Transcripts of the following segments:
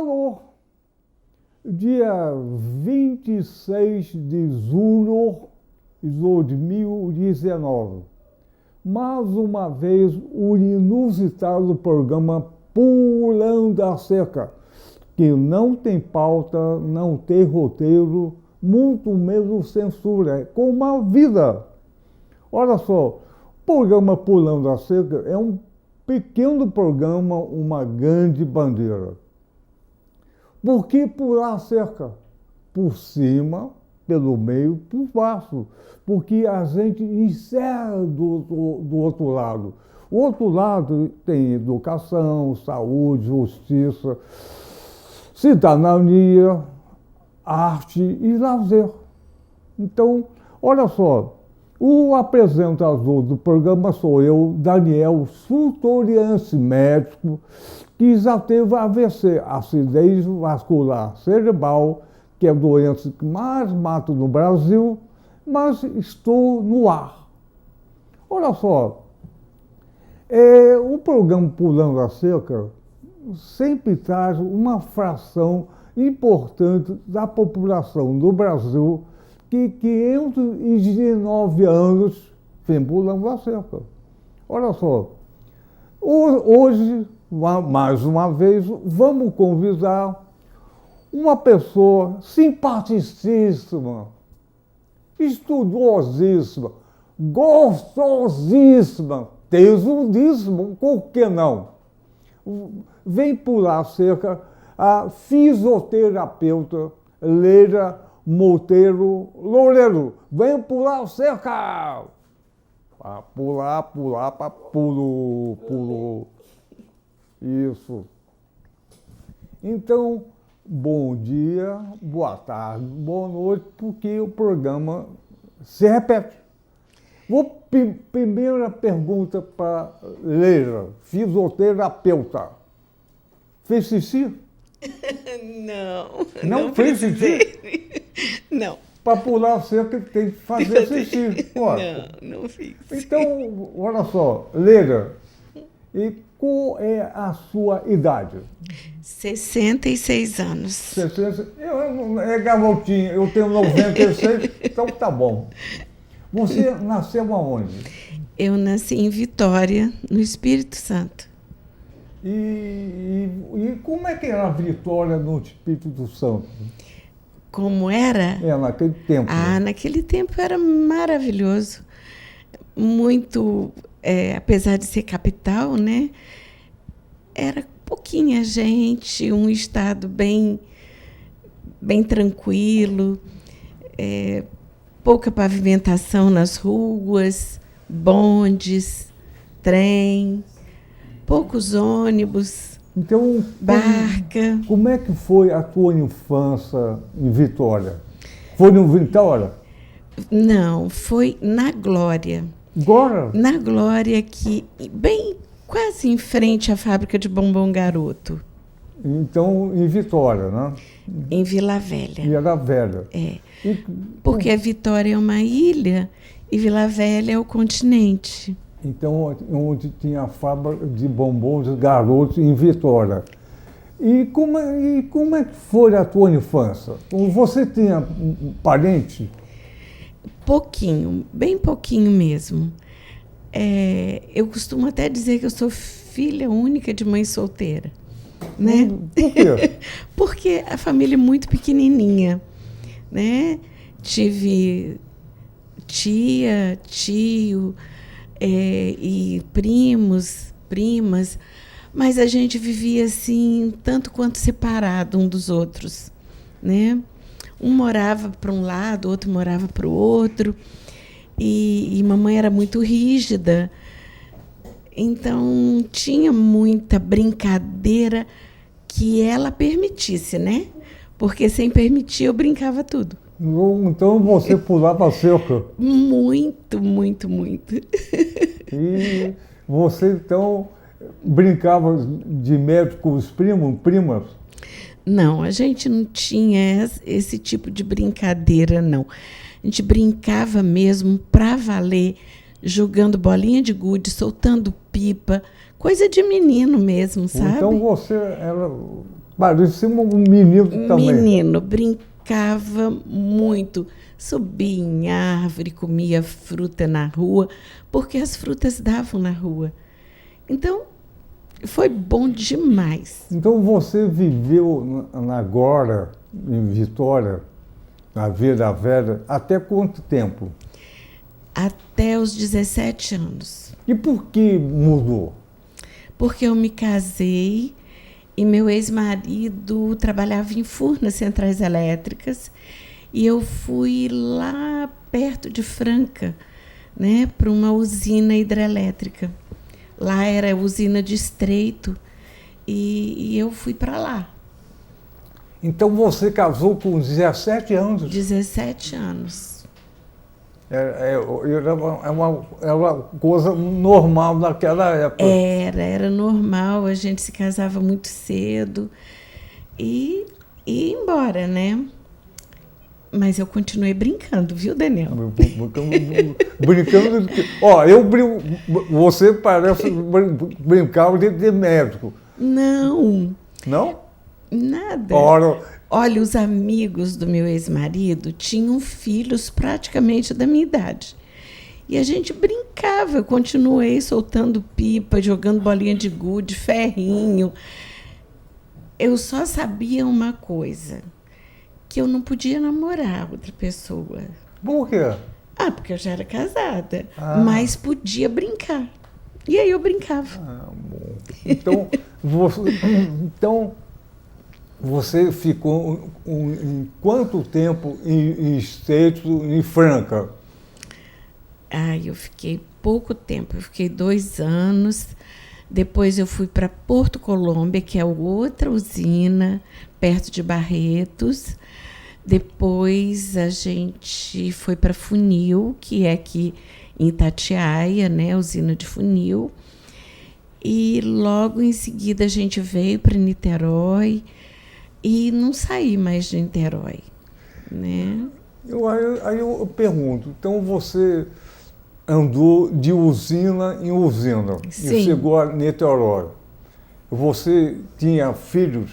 Alô, dia 26 de julho de 2019, mais uma vez o inusitado programa Pulando a Cerca, que não tem pauta, não tem roteiro, muito menos censura, é como a vida. Olha só, o programa Pulando a Cerca é um pequeno programa, uma grande bandeira. Por que pular a cerca? Por cima, pelo meio, por baixo. Porque a gente encerra do outro lado. O outro lado tem educação, saúde, justiça, cidadania, arte e lazer. Então, olha só, o apresentador do programa sou eu, Daniel Sutoriance, médico, que já teve AVC, acidente vascular cerebral, que é a doença que mais mata no Brasil, mas estou no ar. Olha só, o programa Pulando a Cerca sempre traz uma fração importante da população do Brasil que 519 anos vem pulando a cerca. Olha só, hoje, mais uma vez, vamos convidar uma pessoa simpaticíssima, estudosíssima, gostosíssima, tesudíssima, por que não? Vem pular a cerca a fisioterapeuta Leila Monteiro Loureiro. Vem pular a cerca! Pular, pulo. Isso. Então, bom dia, boa tarde, boa noite, porque o programa se repete. Primeira pergunta para Leila, fisioterapeuta. Fez xixi? Não fez xixi? Não. Para pular a cerca tem que fazer xixi. Não fiz. Então, olha só, Leila, e qual é a sua idade? 66 anos. É garotinha, eu tenho 96, então tá bom. Você nasceu aonde? Eu nasci em Vitória, no Espírito Santo. E como é que era a Vitória no Espírito Santo? Como era? Naquele tempo. Naquele tempo era maravilhoso. Muito, apesar de ser capital, né? Era pouquinha gente, um estado bem tranquilo, pouca pavimentação nas ruas, bondes, trem, poucos ônibus, então, barca. Como é que foi a tua infância em Vitória? Foi no Vitória? Não, foi na Glória. Agora? Na Glória, que bem quase em frente à fábrica de bombom Garoto. Então, em Vitória, né? Em Vila Velha. Vila Velha. Porque a Vitória é uma ilha e Vila Velha é o continente. Então, onde tinha a fábrica de bombons Garoto em Vitória. E como é que foi a tua infância? Você tinha um parente? Pouquinho, bem pouquinho mesmo. Eu costumo até dizer que eu sou filha única de mãe solteira. Né? Por quê? Porque a família é muito pequenininha, né? Tive tia, tio, e primos, primas, mas a gente vivia assim, tanto quanto separado um dos outros, né? Um morava para um lado, o outro morava para o outro, e mamãe era muito rígida. Então, tinha muita brincadeira que ela permitisse, né? Porque sem permitir, eu brincava tudo. Então, você pulava a cerca? Muito, muito, muito. E você, então, brincava de médico com os primas? Não, a gente não tinha esse tipo de brincadeira, não. A gente brincava mesmo para valer, jogando bolinha de gude, soltando pipa, Coisa de menino mesmo, sabe? Então você era, parecia um menino também. Menino, brincava muito, subia em árvore, comia fruta na rua, porque as frutas davam na rua. Então, foi bom demais. Então você viveu agora, em Vitória, na Vila Velha, até quanto tempo? Até os 17 anos. E por que mudou? Porque eu me casei e meu ex-marido trabalhava em Furnas Centrais Elétricas e eu fui lá perto de Franca, né, para uma usina hidrelétrica. Lá era a usina de Estreito e eu fui para lá. Então você casou com 17 anos? 17 anos. Era uma coisa normal naquela época. Era normal, a gente se casava muito cedo e ia embora, né? Mas eu continuei brincando, viu, Daniel? Brincando. Ó, você parece brincar de médico. Não. Não? Nada. Ora. Olha, os amigos do meu ex-marido tinham filhos praticamente da minha idade. E a gente brincava, eu continuei soltando pipa, jogando bolinha de gude, ferrinho. Eu só sabia uma coisa, que eu não podia namorar outra pessoa. Por quê? Porque eu já era casada, mas podia brincar. E aí eu brincava. Bom. Então, você ficou em quanto tempo em Estreito, em Franca? Eu fiquei pouco tempo, eu fiquei 2 anos. Depois eu fui para Porto Colômbia, que é outra usina, perto de Barretos. Depois a gente foi para Funil, que é aqui em Itatiaia, né, usina de Funil. E logo em seguida a gente veio para Niterói. E não saí mais de Niterói, né? Aí eu pergunto, então você andou de usina em usina Sim. E chegou a Niterói. Você tinha filhos?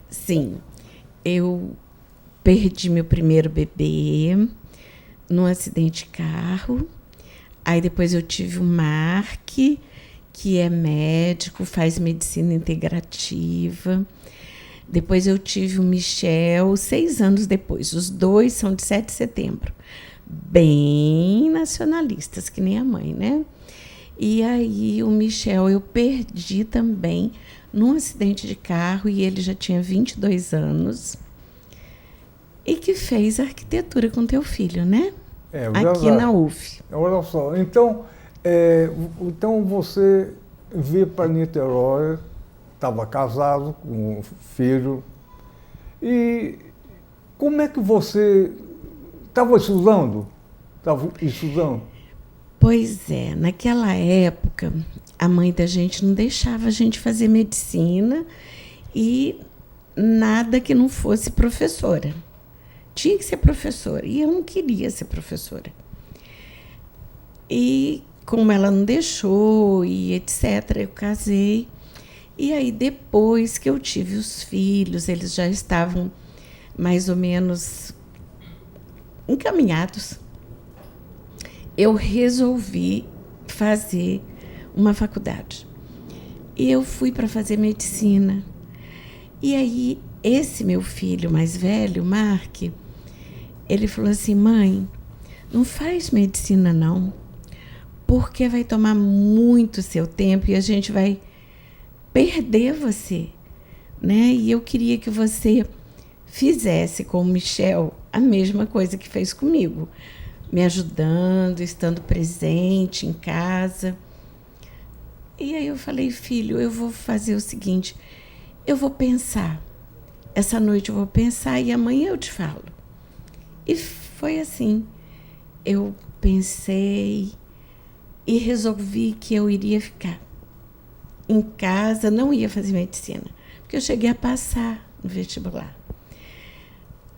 Sim. Eu perdi meu primeiro bebê num acidente de carro. Aí depois eu tive o Mark, que é médico, faz medicina integrativa. Depois eu tive o Michel, 6 anos depois. Os dois são de 7 de setembro. Bem nacionalistas, que nem a mãe, né? E aí o Michel eu perdi também num acidente de carro, e ele já tinha 22 anos. E que fez arquitetura com teu filho, né? Aqui na UF. Olha só, então você veio para Niterói, estava casado com um filho. E como é que você estava estudando? Estava estudando? Pois é, naquela época, a mãe da gente não deixava a gente fazer medicina e nada que não fosse professora. Tinha que ser professora, e eu não queria ser professora. E como ela não deixou, e etc., eu casei. E aí, depois que eu tive os filhos, eles já estavam mais ou menos encaminhados, eu resolvi fazer uma faculdade. E eu fui para fazer medicina. E aí, esse meu filho mais velho, Mark, ele falou assim: mãe, não faz medicina não, porque vai tomar muito seu tempo e a gente vai perder você, né? E eu queria que você fizesse com o Michel a mesma coisa que fez comigo, me ajudando, estando presente em casa. E aí eu falei: filho, eu vou fazer o seguinte, eu vou pensar, essa noite eu vou pensar e amanhã eu te falo. E foi assim, eu pensei e resolvi que eu iria ficar em casa, não ia fazer medicina, porque eu cheguei a passar no vestibular.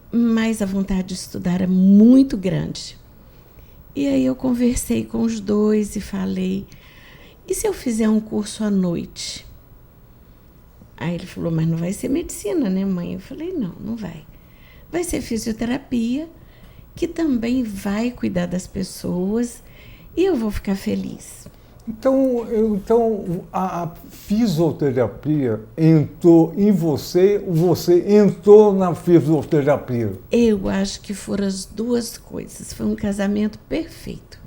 Mas a vontade de estudar era muito grande. E aí eu conversei com os dois e falei, e se eu fizer um curso à noite? Aí ele falou, mas não vai ser medicina, né, mãe? Eu falei, não, não vai. Vai ser fisioterapia, que também vai cuidar das pessoas e eu vou ficar feliz. Então a fisioterapia entrou em você, você entrou na fisioterapia. Eu acho que foram as duas coisas. Foi um casamento perfeito.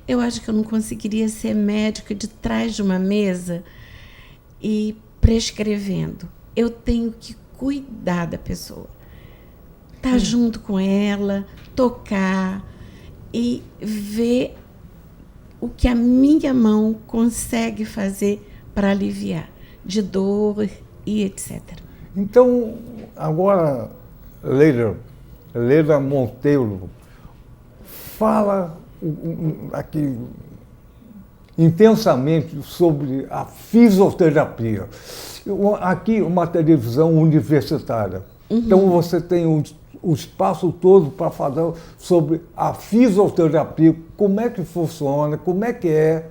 Eu acho que eu não conseguiria ser médica de trás de uma mesa e prescrevendo. Eu tenho que cuidar da pessoa. Estar junto com ela, tocar e ver o que a minha mão consegue fazer para aliviar de dor e etc. Então, agora, Leila Monteiro, fala aqui intensamente sobre a fisioterapia. Aqui, uma televisão universitária. Uhum. Então, você tem o espaço todo para falar sobre a fisioterapia, como é que funciona, como é que é,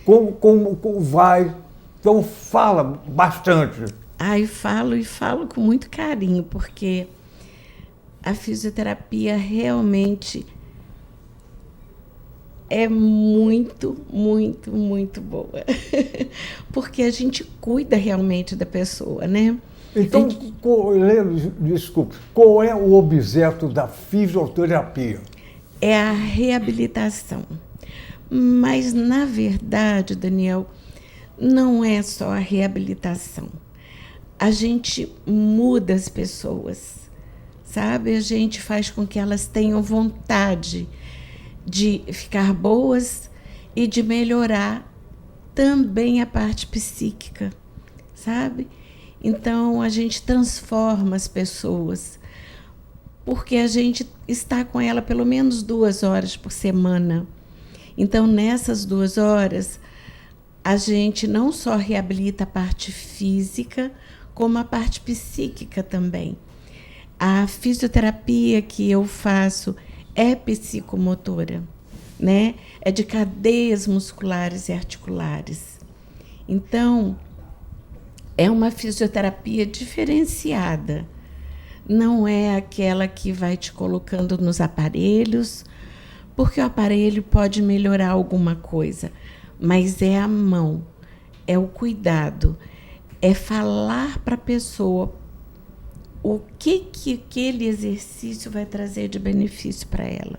como vai. Então, fala bastante. E falo com muito carinho, porque a fisioterapia realmente é muito, muito, muito boa. Porque a gente cuida realmente da pessoa, né? Então, desculpe, qual é o objeto da fisioterapia? É a reabilitação. Mas, na verdade, Daniel, não é só a reabilitação. A gente muda as pessoas, sabe? A gente faz com que elas tenham vontade de ficar boas e de melhorar também a parte psíquica, sabe? Então, a gente transforma as pessoas, porque a gente está com ela pelo menos 2 horas por semana. Então, nessas 2 horas, a gente não só reabilita a parte física, como a parte psíquica também. A fisioterapia que eu faço é psicomotora, né? É de cadeias musculares e articulares. Então, é uma fisioterapia diferenciada. Não é aquela que vai te colocando nos aparelhos, porque o aparelho pode melhorar alguma coisa, mas é a mão, é o cuidado, é falar para a pessoa o que aquele exercício vai trazer de benefício para ela.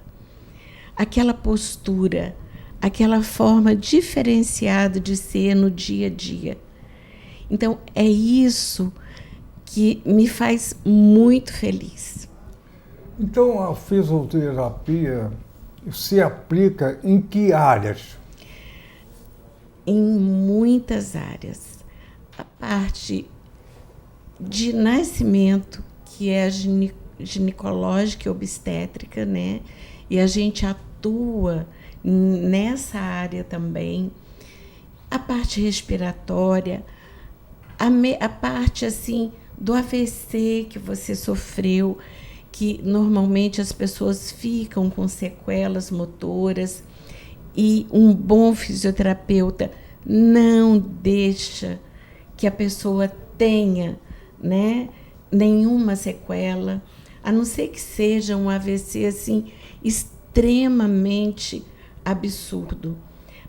Aquela postura, aquela forma diferenciada de ser no dia a dia. Então, é isso que me faz muito feliz. Então, a fisioterapia se aplica em que áreas? Em muitas áreas. A parte de nascimento, que é a ginecológica e obstétrica, né? E a gente atua nessa área também. A parte respiratória, a parte assim do AVC que você sofreu, que normalmente as pessoas ficam com sequelas motoras, e um bom fisioterapeuta não deixa que a pessoa tenha, né, nenhuma sequela, a não ser que seja um AVC assim extremamente absurdo.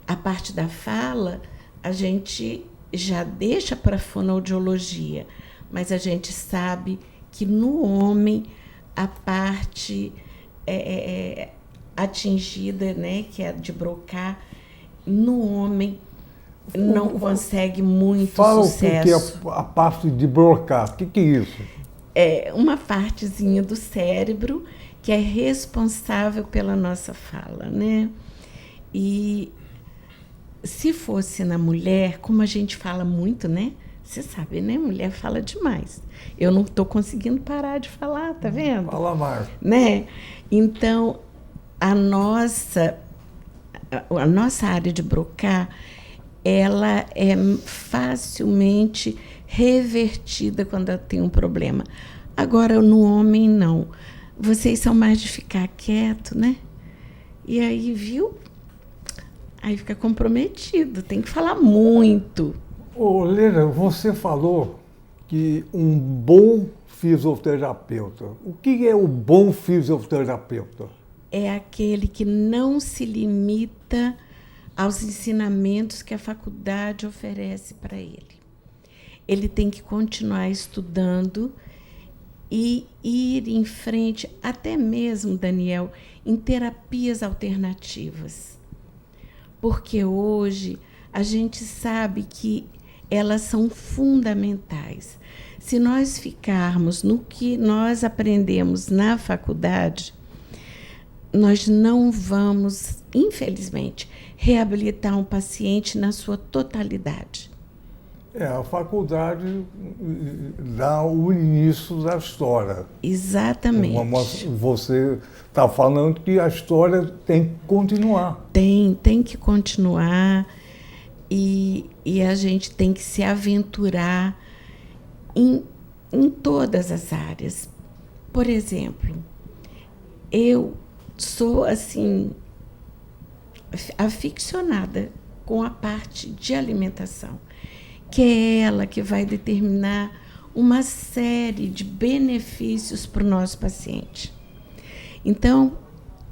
A parte da fala, a gente já deixa para a fonoaudiologia, mas a gente sabe que no homem a parte atingida, né, que é de Broca, no homem não consegue muito sucesso. Fala o que é a parte de Broca, o que é isso? É uma partezinha do cérebro que é responsável pela nossa fala, né? E se fosse na mulher, como a gente fala muito, né? Você sabe, né? Mulher fala demais. Eu não estou conseguindo parar de falar, tá vendo? Fala mais. Né? Então, a nossa área de Broca, ela é facilmente revertida quando ela tem um problema. Agora, no homem, não. Vocês são mais de ficar quieto, né? E aí, viu? Aí fica comprometido, tem que falar muito. Ô, Leila, você falou que um bom fisioterapeuta. O que é o bom fisioterapeuta? É aquele que não se limita aos ensinamentos que a faculdade oferece para ele. Ele tem que continuar estudando e ir em frente, até mesmo, Daniel, em terapias alternativas. Porque hoje a gente sabe que elas são fundamentais. Se nós ficarmos no que nós aprendemos na faculdade, nós não vamos, infelizmente, reabilitar um paciente na sua totalidade. A faculdade dá o início da história. Exatamente. Você está falando que a história tem que continuar. Tem que continuar e a gente tem que se aventurar em todas as áreas. Por exemplo, eu sou, assim, aficionada com a parte de alimentação, que é ela que vai determinar uma série de benefícios para o nosso paciente. Então,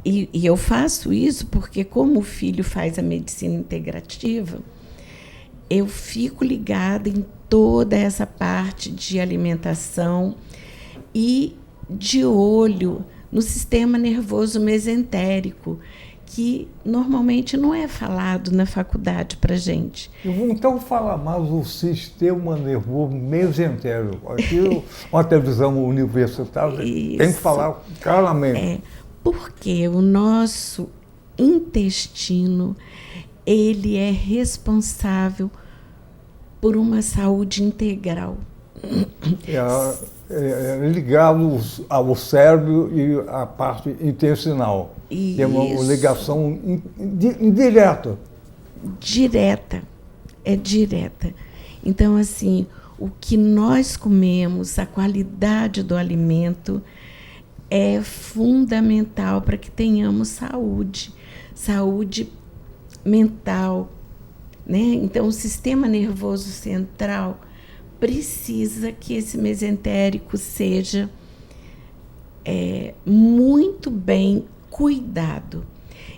e eu faço isso porque, como o filho faz a medicina integrativa, eu fico ligada em toda essa parte de alimentação e de olho no sistema nervoso mesentérico, que normalmente não é falado na faculdade para a gente. Eu vou então falar mais do sistema nervoso mesentérico. Aqui, uma televisão universitária tem que falar claramente. Porque o nosso intestino, ele é responsável por uma saúde integral. É ligado ao cérebro e à parte intestinal. Isso. Tem uma ligação indireta. É direta. Então, assim, o que nós comemos, a qualidade do alimento é fundamental para que tenhamos saúde mental, né? Então, o sistema nervoso central precisa que esse mesentérico seja muito bem cuidado.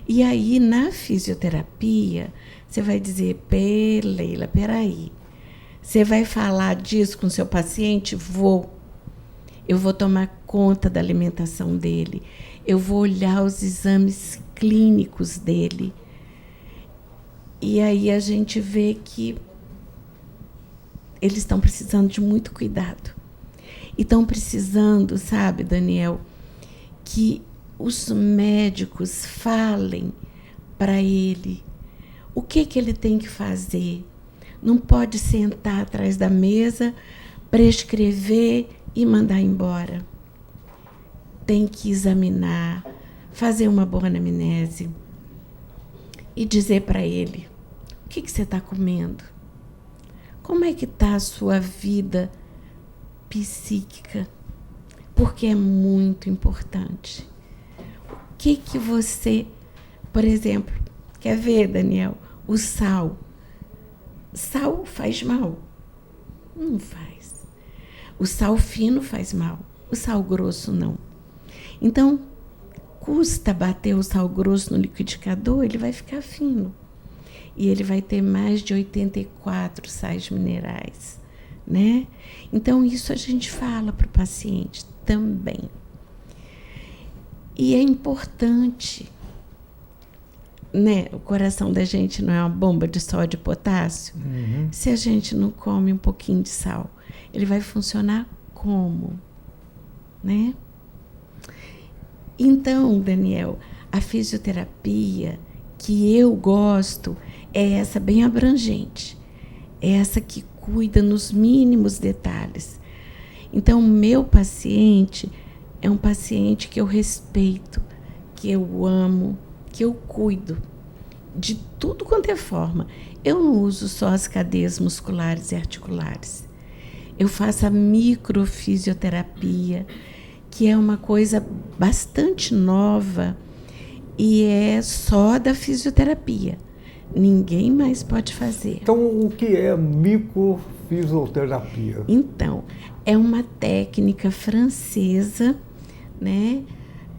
E aí, na fisioterapia, você vai dizer, Leila, peraí, você vai falar disso com o seu paciente? Eu vou tomar conta da alimentação dele, eu vou olhar os exames clínicos dele. E aí a gente vê que eles estão precisando de muito cuidado. E estão precisando, sabe, Daniel, que os médicos falem para ele o que ele tem que fazer. Não pode sentar atrás da mesa, prescrever e mandar embora. Tem que examinar, fazer uma boa anamnese e dizer para ele o que você está comendo. Como é que está a sua vida psíquica? Porque é muito importante. O que você... Por exemplo, quer ver, Daniel? O sal. Sal faz mal? Não faz. O sal fino faz mal. O sal grosso, não. Então, custa bater o sal grosso no liquidificador, ele vai ficar fino. E ele vai ter mais de 84 sais minerais, né? Então, isso a gente fala para o paciente também. E é importante, né? O coração da gente não é uma bomba de sódio e potássio. Uhum. Se a gente não come um pouquinho de sal, ele vai funcionar como? Né? Então, Daniel, a fisioterapia que eu gosto é essa bem abrangente, é essa que cuida nos mínimos detalhes. Então, o meu paciente é um paciente que eu respeito, que eu amo, que eu cuido de tudo quanto é forma. Eu não uso só as cadeias musculares e articulares. Eu faço a microfisioterapia, que é uma coisa bastante nova e é só da fisioterapia. ninguém mais pode fazer. Então, o que é microfisioterapia? Então, é uma técnica francesa, né?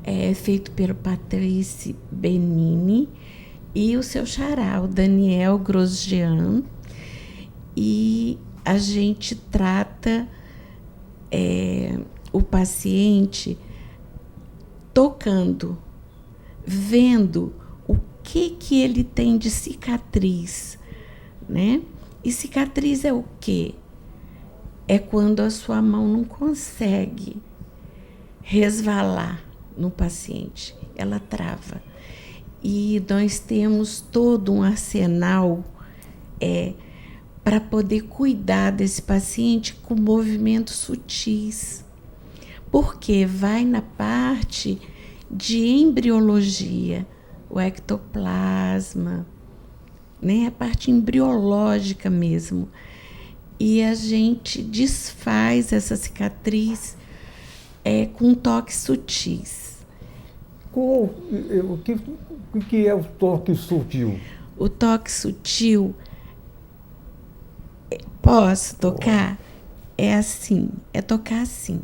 É feito pelo Patrice Benini e o seu xará, o Daniel Grosjean. E a gente trata o paciente tocando, vendo o que ele tem de cicatriz, né? E cicatriz é o quê? É quando a sua mão não consegue resvalar no paciente, ela trava. E nós temos todo um arsenal para poder cuidar desse paciente com movimentos sutis. Porque vai na parte de embriologia, o ectoplasma, né? A parte embriológica mesmo. E a gente desfaz essa cicatriz com toques sutis. O que é o toque sutil? O toque sutil, posso tocar? É assim, é tocar assim.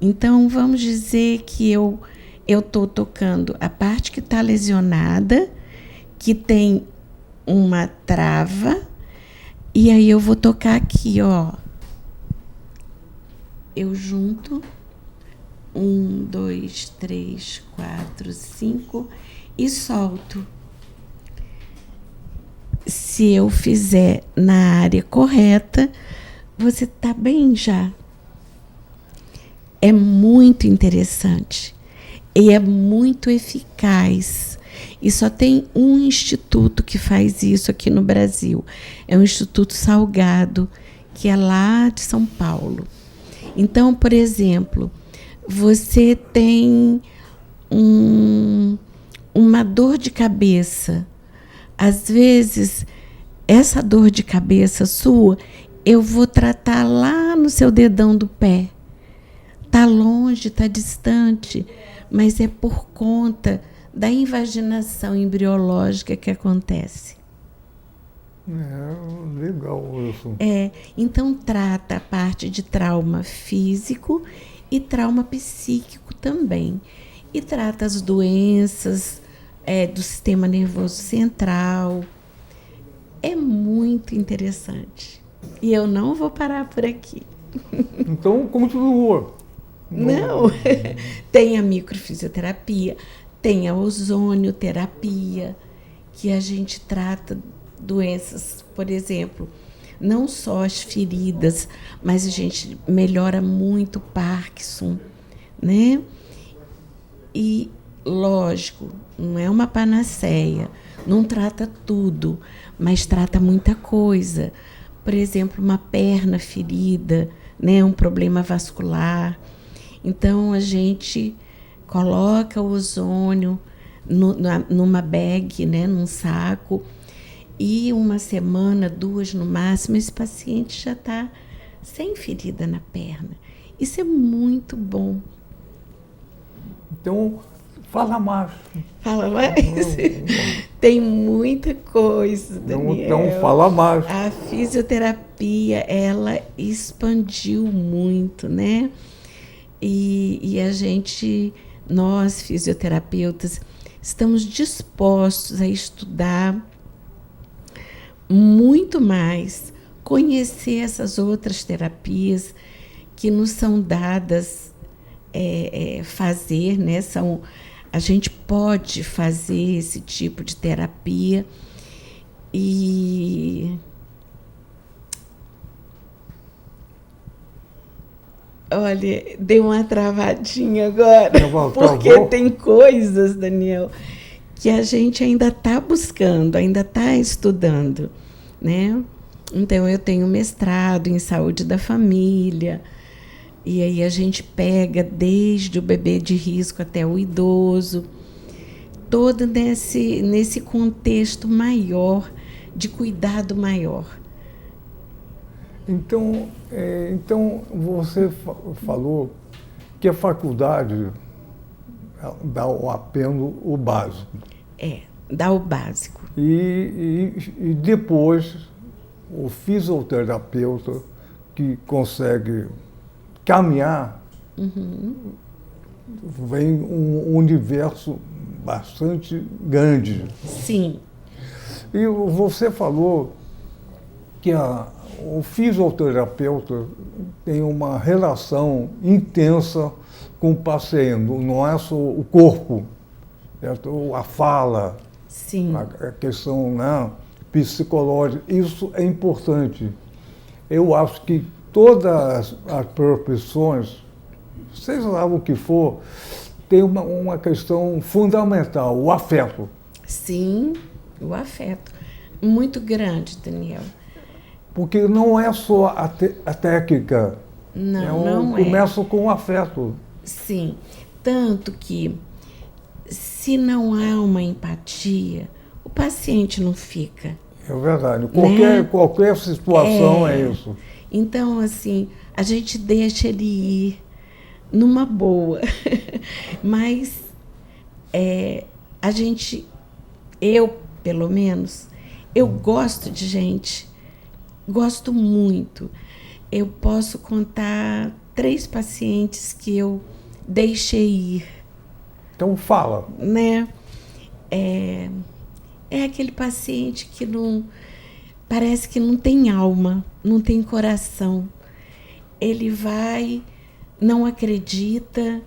Então, vamos dizer que eu estou tocando a parte que está lesionada, que tem uma trava, e aí eu vou tocar aqui, ó. Eu junto 1, 2, 3, 4, 5 e solto. Se eu fizer na área correta, você está bem já. É muito interessante e é muito eficaz. E só tem um instituto que faz isso aqui no Brasil. É o Instituto Salgado, que é lá de São Paulo. Então, por exemplo, você tem uma dor de cabeça. Às vezes, essa dor de cabeça sua, eu vou tratar lá no seu dedão do pé. Está longe, está distante, mas é por conta da invaginação embriológica que acontece. Legal isso. Então trata a parte de trauma físico e trauma psíquico também. E trata as doenças do sistema nervoso central. É muito interessante. E eu não vou parar por aqui. Então, continua. Não, tem a microfisioterapia, tem a ozonioterapia, que a gente trata doenças, por exemplo, não só as feridas, mas a gente melhora muito o Parkinson, né? E, lógico, não é uma panaceia, não trata tudo, mas trata muita coisa. Por exemplo, uma perna ferida, né? Um problema vascular. Então, a gente coloca o ozônio numa bag, né, num saco, e 1 semana, 2 no máximo, esse paciente já está sem ferida na perna. Isso é muito bom. Então, fala mais. Fala mais? Tem muita coisa, Daniel. Então, fala mais. A fisioterapia, ela expandiu muito, né? E a gente, nós fisioterapeutas, estamos dispostos a estudar muito mais, conhecer essas outras terapias que nos são dadas fazer, né? A gente pode fazer esse tipo de terapia e... Olha, dei uma travadinha agora, porque tem coisas, Daniel, que a gente ainda está buscando, ainda está estudando, né? Então, eu tenho mestrado em saúde da família, e aí a gente pega desde o bebê de risco até o idoso, todo nesse contexto maior, de cuidado maior. Então, você falou que a faculdade dá apenas o básico. Dá o básico. E depois, o fisioterapeuta que consegue caminhar, vem um universo bastante grande. Sim. E você falou que o fisioterapeuta tem uma relação intensa com o paciente, não é só o corpo, certo? A fala, Sim. a questão, né, psicológica, isso é importante. Eu acho que todas as profissões, seja lá o que for, tem uma questão fundamental, o afeto. Sim, o afeto. Muito grande, Daniel. Porque não é só a técnica. Não é. Começa com o afeto. Sim. Tanto que, se não há uma empatia, o paciente não fica. É verdade. Né? Qualquer situação é isso. Então, assim, a gente deixa ele ir numa boa. Mas a gente, eu, pelo menos, eu gosto de gente, gosto muito. Eu posso contar 3 pacientes que eu deixei ir. Então fala. Né? É aquele paciente que não, parece que não tem alma, não tem coração. Ele vai, não acredita,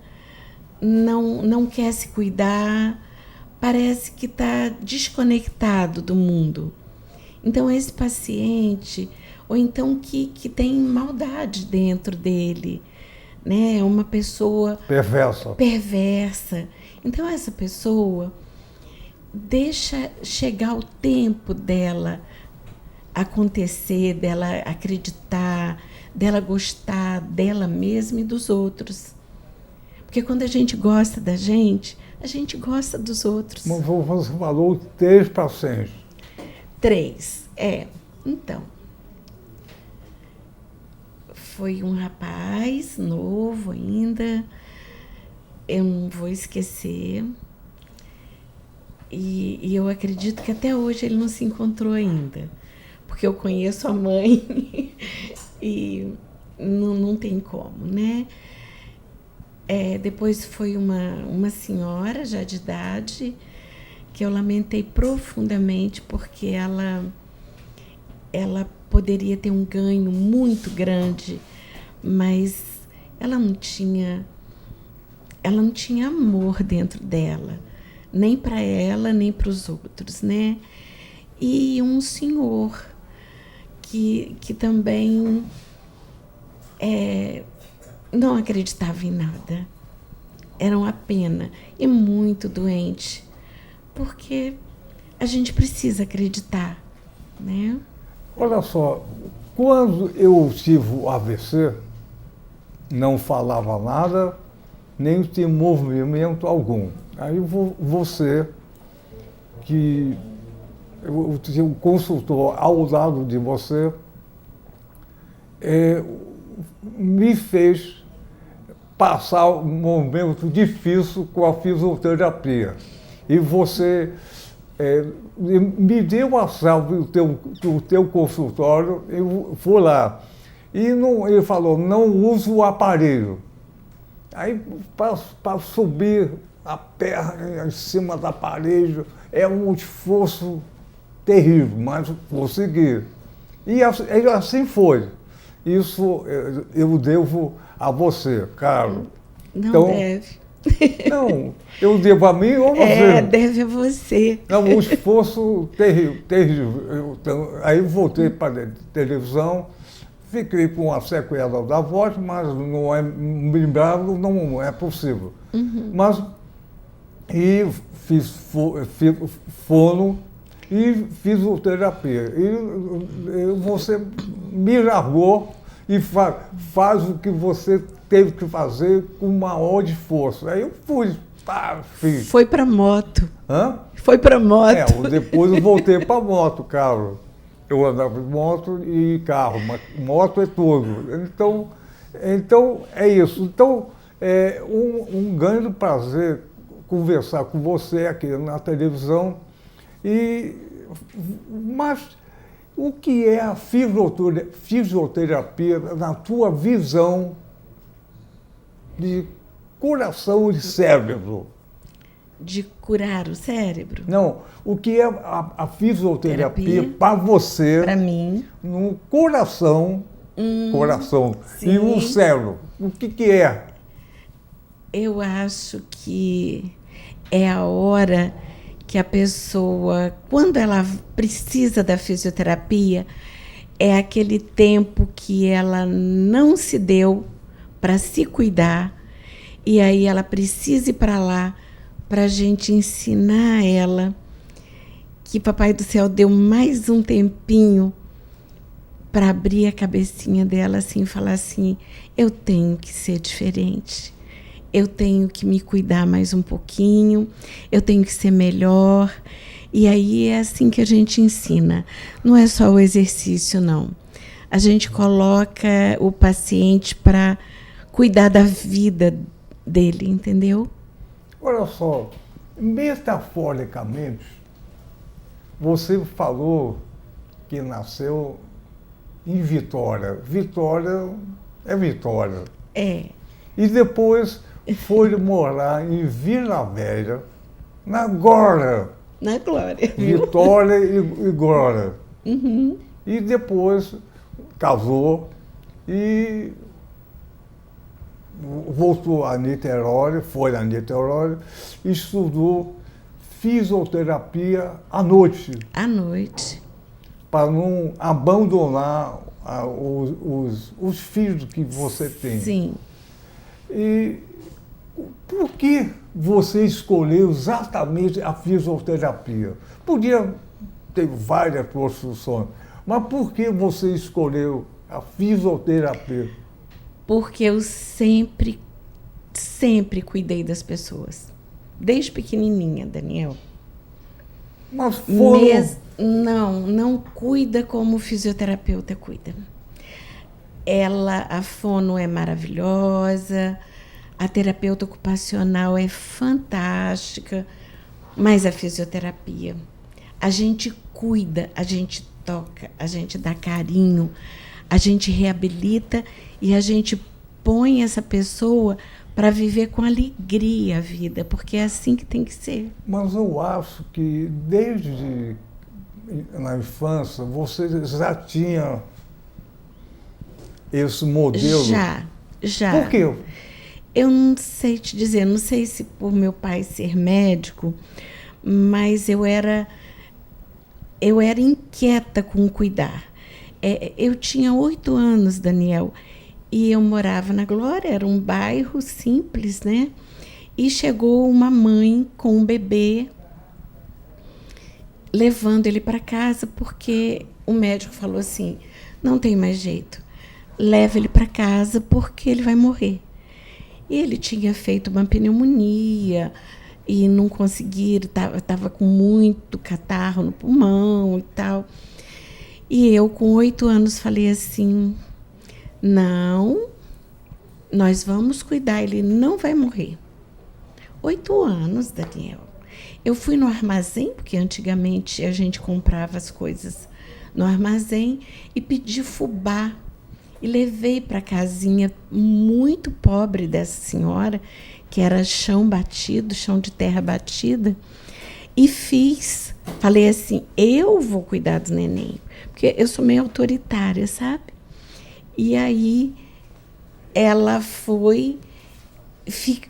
não quer se cuidar, parece que está desconectado do mundo. Então, esse paciente, ou então que tem maldade dentro dele, né? É uma pessoa perversa. Então, essa pessoa deixa chegar o tempo dela acontecer, dela acreditar, dela gostar dela mesma e dos outros. Porque quando a gente gosta da gente, a gente gosta dos outros. Mas você falou 3 pacientes. 3, então. Foi um rapaz novo ainda, eu não vou esquecer. E eu acredito que até hoje ele não se encontrou ainda, porque eu conheço a mãe e não tem como, né? Depois foi uma senhora já de idade, que eu lamentei profundamente, porque ela poderia ter um ganho muito grande, mas ela não tinha amor dentro dela, nem para ela, nem para os outros, né? E um senhor que também não acreditava em nada. Era uma pena e muito doente, porque a gente precisa acreditar, né? Olha só, quando eu tive o AVC, não falava nada, nem tinha movimento algum. Aí você, que eu tinha um consultor ao lado de você, me fez passar um momento difícil com a fisioterapia. E você me deu a chave do teu consultório, eu fui lá. E ele falou, não uso o aparelho. Aí, para subir a perna em cima do aparelho, é um esforço terrível, mas consegui. E assim foi. Isso eu devo a você, Carlos. Não então, deve. Não, eu devo a mim ou você? Deve a você. É um esforço terrível. Aí voltei para a televisão, fiquei com a sequela da voz, mas não é lembrado, não é possível. Mas fiz fono e fisioterapia. E você me largou e faz o que você teve que fazer com maior esforço. Aí eu fui, fiz. Foi para moto. Hã? Foi para moto. Depois eu voltei para moto, Carlos. Eu andava de moto e carro, mas moto é tudo. Então é isso. Então, um grande prazer conversar com você aqui na televisão Mas o que é a fisioterapia na tua visão de coração e cérebro? De curar o cérebro? Não, o que é a fisioterapia para você, para mim, no coração, sim. E no cérebro? O que é? Eu acho que é a hora que a pessoa, quando ela precisa da fisioterapia, é aquele tempo que ela não se deu para se cuidar, e aí ela precisa ir para lá para a gente ensinar ela que Papai do Céu deu mais um tempinho para abrir a cabecinha dela assim e falar assim: eu tenho que ser diferente, eu tenho que me cuidar mais um pouquinho, eu tenho que ser melhor. E aí é assim que a gente ensina. Não é só o exercício, não. A gente coloca o paciente para cuidar da vida dele, entendeu? Olha só, metaforicamente, você falou que nasceu em Vitória. Vitória é Vitória. É. E depois foi morar em Vila Velha, na Glória. Na Glória. Viu? Vitória e Glória. Uhum. E depois casou e voltou a Niterói, foi a Niterói, e estudou fisioterapia à noite. À noite. Para não abandonar os filhos que você tem. Sim. E por que você escolheu exatamente a fisioterapia? Podia ter várias profissões, mas por que você escolheu a fisioterapia? Porque eu sempre cuidei das pessoas. Desde pequenininha, Daniel. Mas foram... Não cuida como o fisioterapeuta cuida. A fono é maravilhosa, a terapeuta ocupacional é fantástica, mas a fisioterapia, a gente cuida, a gente toca, a gente dá carinho, a gente reabilita e a gente põe essa pessoa para viver com alegria a vida, porque é assim que tem que ser. Mas eu acho que desde na infância você já tinha esse modelo. Já. Por quê? Eu não sei te dizer, não sei se por meu pai ser médico, mas eu era inquieta com cuidar. Eu tinha 8 anos, Daniel, e eu morava na Glória, era um bairro simples, né? E chegou uma mãe com um bebê, levando ele para casa, porque o médico falou assim: não tem mais jeito, leva ele para casa porque ele vai morrer. E ele tinha feito uma pneumonia e não conseguia, estava com muito catarro no pulmão e tal. E eu, com 8 anos, falei assim: não, nós vamos cuidar, ele não vai morrer. 8 anos, Daniel. Eu fui no armazém, porque antigamente a gente comprava as coisas no armazém, e pedi fubá. E levei para a casinha muito pobre dessa senhora, que era chão batido, chão de terra batida, e falei assim: eu vou cuidar do neném, porque eu sou meio autoritária, sabe? E aí ela foi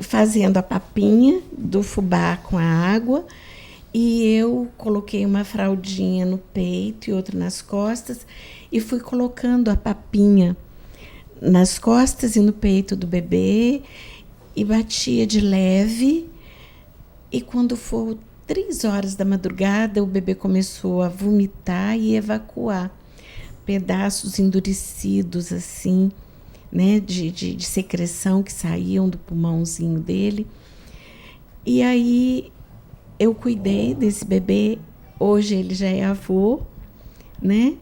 fazendo a papinha do fubá com a água, e eu coloquei uma fraldinha no peito e outra nas costas, e fui colocando a papinha nas costas e no peito do bebê, e batia de leve. E quando for 3 horas da madrugada, o bebê começou a vomitar e evacuar pedaços endurecidos, assim, né, de secreção que saíam do pulmãozinho dele. E aí eu cuidei desse bebê. Hoje ele já é avô, né?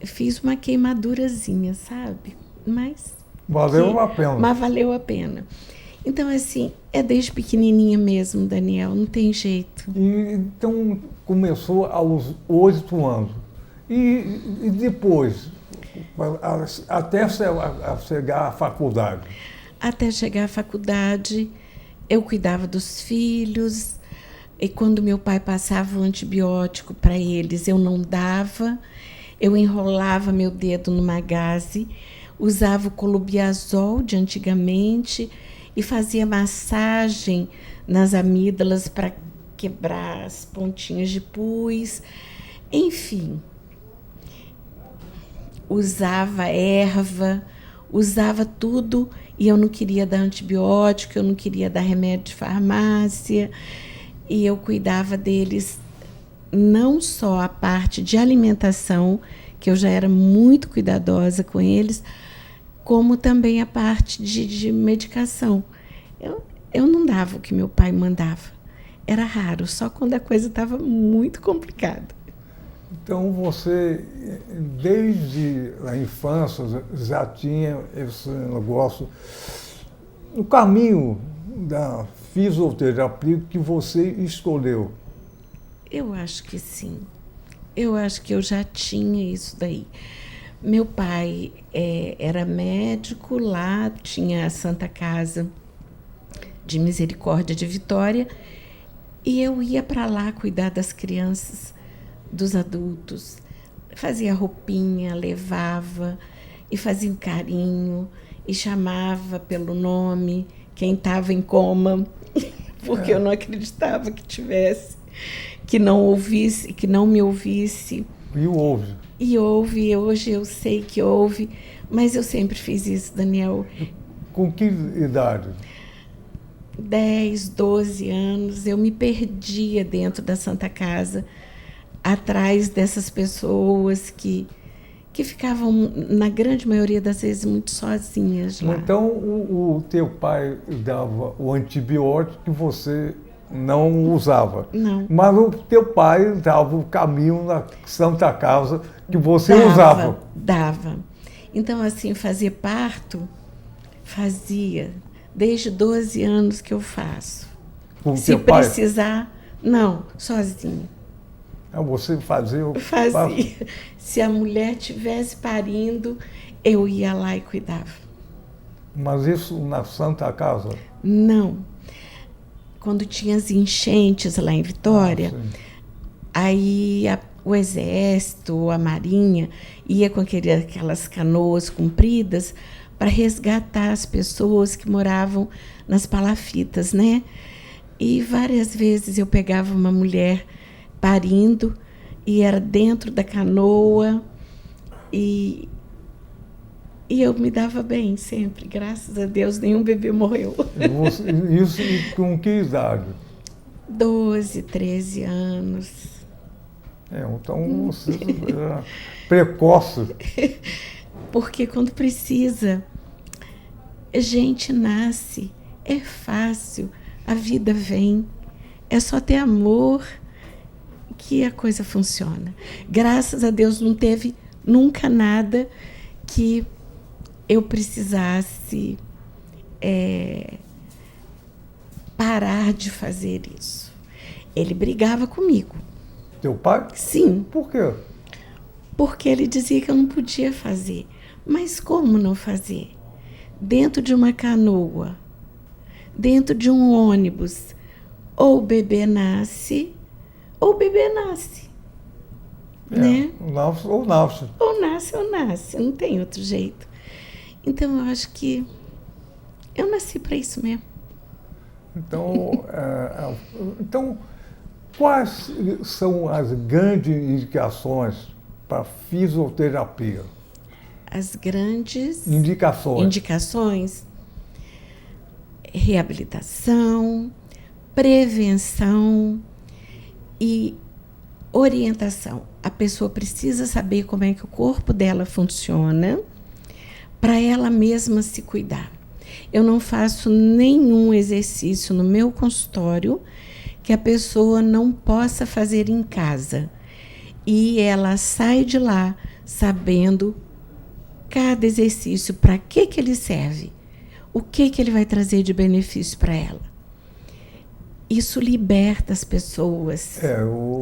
Fiz uma queimadurazinha, sabe? Mas valeu a pena. Mas valeu a pena. Então, assim, é desde pequenininha mesmo, Daniel, não tem jeito. E, então começou aos 8 anos. E depois, até chegar à faculdade? Até chegar à faculdade, eu cuidava dos filhos, e quando meu pai passava o antibiótico para eles, eu não dava, eu enrolava meu dedo numa gaze, usava o colubiazol de antigamente e fazia massagem nas amígdalas para quebrar as pontinhas de pus, enfim. Usava erva, usava tudo e eu não queria dar antibiótico, eu não queria dar remédio de farmácia e eu cuidava deles não só a parte de alimentação, que eu já era muito cuidadosa com eles, como também a parte de medicação. Eu não dava o que meu pai mandava. Era raro, só quando a coisa estava muito complicada. Então você, desde a infância, já tinha esse negócio, o caminho da fisioterapia que você escolheu. Eu acho que sim. Eu acho que eu já tinha isso daí. Meu pai era médico lá, tinha a Santa Casa de Misericórdia de Vitória, e eu ia para lá cuidar das crianças, dos adultos, fazia roupinha, levava e fazia um carinho e chamava pelo nome quem estava em coma, porque eu não acreditava que tivesse, que não ouvisse, que não me ouvisse. E houve. E houve, hoje eu sei que houve, mas eu sempre fiz isso, Daniel. Com que idade? 10, 12 anos, eu me perdia dentro da Santa Casa, atrás dessas pessoas que ficavam, na grande maioria das vezes, muito sozinhas lá. Então, o teu pai dava o antibiótico que você não usava. Não. Mas o teu pai dava o caminho na Santa Casa que você usava. Dava. Então, assim, fazer parto, fazia. Desde 12 anos que eu faço. Com Se precisar, não, sozinha. Você fazia? Fazia. Se a mulher tivesse parindo, eu ia lá e cuidava. Mas isso na Santa Casa? Não. Quando tinha as enchentes lá em Vitória, aí o Exército, a Marinha, ia com aquelas canoas compridas para resgatar as pessoas que moravam nas palafitas, né? E várias vezes eu pegava uma mulher parindo e era dentro da canoa e eu me dava bem sempre, graças a Deus, nenhum bebê morreu. Isso com que idade? 12, 13 anos. Então você era precoce. Porque quando precisa, a gente nasce, é fácil, a vida vem, é só ter amor que a coisa funciona. Graças a Deus não teve nunca nada que eu precisasse parar de fazer isso. Ele brigava comigo. Teu pai? Sim. Por quê? Porque ele dizia que eu não podia fazer. Mas como não fazer? Dentro de uma canoa, dentro de um ônibus, ou o bebê nasce, ou o bebê nasce. Né? Nasce ou nasce. Ou nasce ou nasce, não tem outro jeito. Então, eu acho que eu nasci para isso mesmo. Então, quais são as grandes indicações para fisioterapia? As grandes indicações. Reabilitação, prevenção e orientação. A pessoa precisa saber como é que o corpo dela funciona para ela mesma se cuidar. Eu não faço nenhum exercício no meu consultório que a pessoa não possa fazer em casa. E ela sai de lá sabendo cada exercício, para que ele serve, o que ele vai trazer de benefício para ela. Isso liberta as pessoas,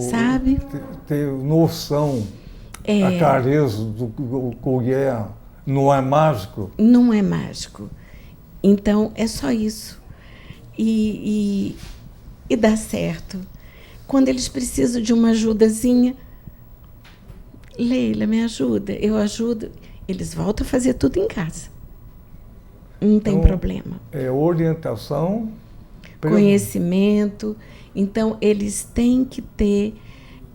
sabe? Ter noção, a clareza do que não é mágico. Não é mágico. Então, é só isso. E dá certo. Quando eles precisam de uma ajudazinha, Leila, me ajuda, eu ajudo. Eles voltam a fazer tudo em casa. Não tem problema. É orientação, conhecimento. Então, eles têm que ter,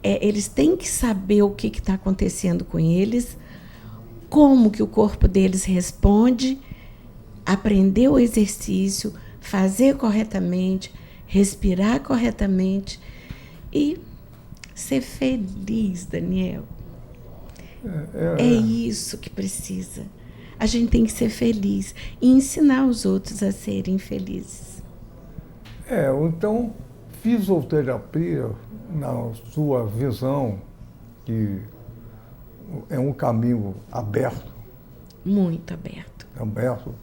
eles têm que saber o que está acontecendo com eles, como que o corpo deles responde, aprender o exercício, fazer corretamente, respirar corretamente e ser feliz, Daniel. É isso que precisa. A gente tem que ser feliz e ensinar os outros a serem felizes. Então, fisioterapia, na sua visão, que é um caminho aberto. Muito aberto. Aberto.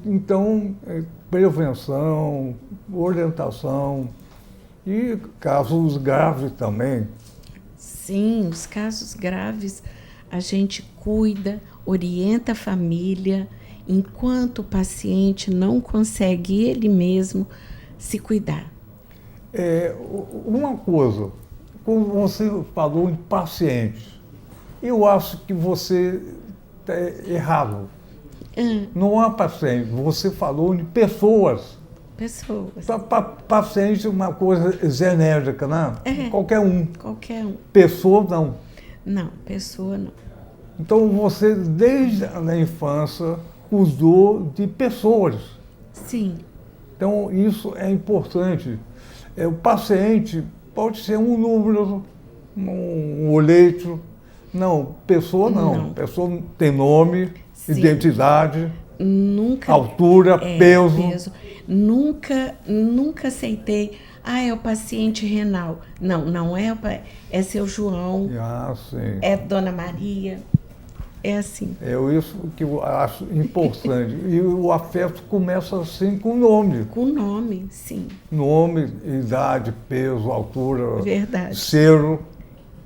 Então, prevenção, orientação e casos graves também. Sim, os casos graves a gente cuida, orienta a família, enquanto o paciente não consegue ele mesmo se cuidar. Uma coisa, quando você falou em paciente, eu acho que você está errado. Não é paciente, você falou em pessoas. Pessoas. Paciente é uma coisa genérica, né? Qualquer um. Qualquer um. Pessoa, não. Não, pessoa não. Então, você, desde a infância, cuidou de pessoas. Sim. Então, isso é importante. O paciente pode ser um número, um olheiro. Não, pessoa não. Pessoa tem nome, sim, identidade, altura, peso. Nunca aceitei. É o paciente renal. Não é. É seu João. Sim. É Dona Maria. É assim. É isso que eu acho importante. E o afeto começa assim com o nome. Com o nome, sim. Nome, idade, peso, altura. Verdade. Cheiro.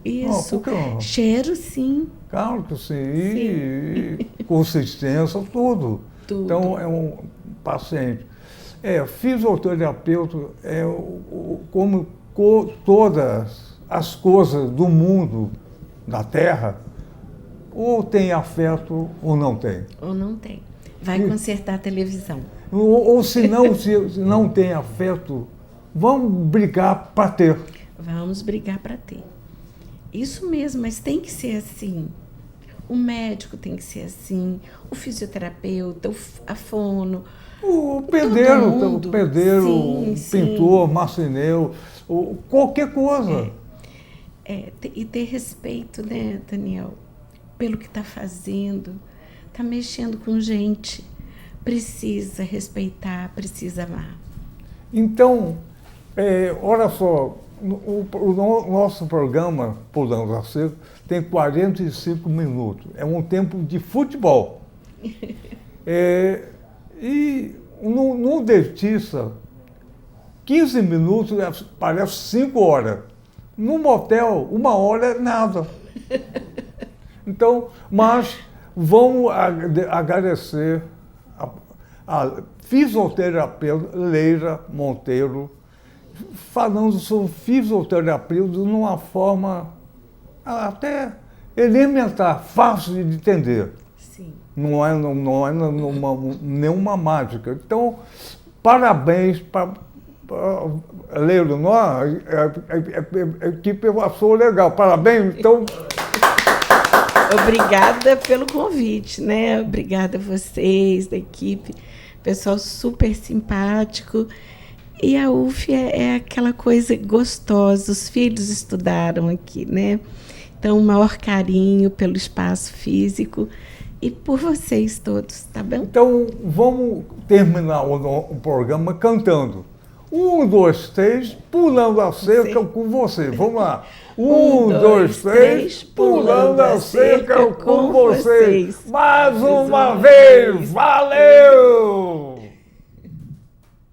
Isso. Cheiro, sim. Claro que sim. E consistência, tudo. Então, é um paciente. Fisioterapeuta como todas as coisas do mundo, da Terra, ou tem afeto ou não tem. Ou não tem. Vai consertar a televisão. Ou se não tem afeto, vamos brigar para ter. Vamos brigar para ter. Isso mesmo, mas tem que ser assim. O médico tem que ser assim, o fisioterapeuta, a fono. O pedreiro, sim, pintor, sim, marceneiro, qualquer coisa. E ter respeito, né, Daniel, pelo que está fazendo, está mexendo com gente. Precisa respeitar, precisa amar. Então, olha só, o nosso programa, Podemos Acerto, tem 45 minutos. É um tempo de futebol. E no dentista, 15 minutos parece 5 horas. No motel, 1 hora é nada. Então, mas vamos agradecer a fisioterapeuta Leila Monteiro, falando sobre fisioterapia de uma forma até elementar, fácil de entender. Sim. Não é nenhuma mágica. Então, parabéns para Leila, a equipe passou legal. Parabéns, então. Obrigada pelo convite, né? Obrigada a vocês, da equipe. Pessoal super simpático. E a UF é aquela coisa gostosa. Os filhos estudaram aqui, né? Então, o maior carinho pelo espaço físico e por vocês todos, tá bom? Então, vamos terminar o programa cantando. 1, 2, 3, pulando a cerca com você. Vamos lá. 1, 2, 3, pulando a cerca com vocês. Mais uma vez, valeu!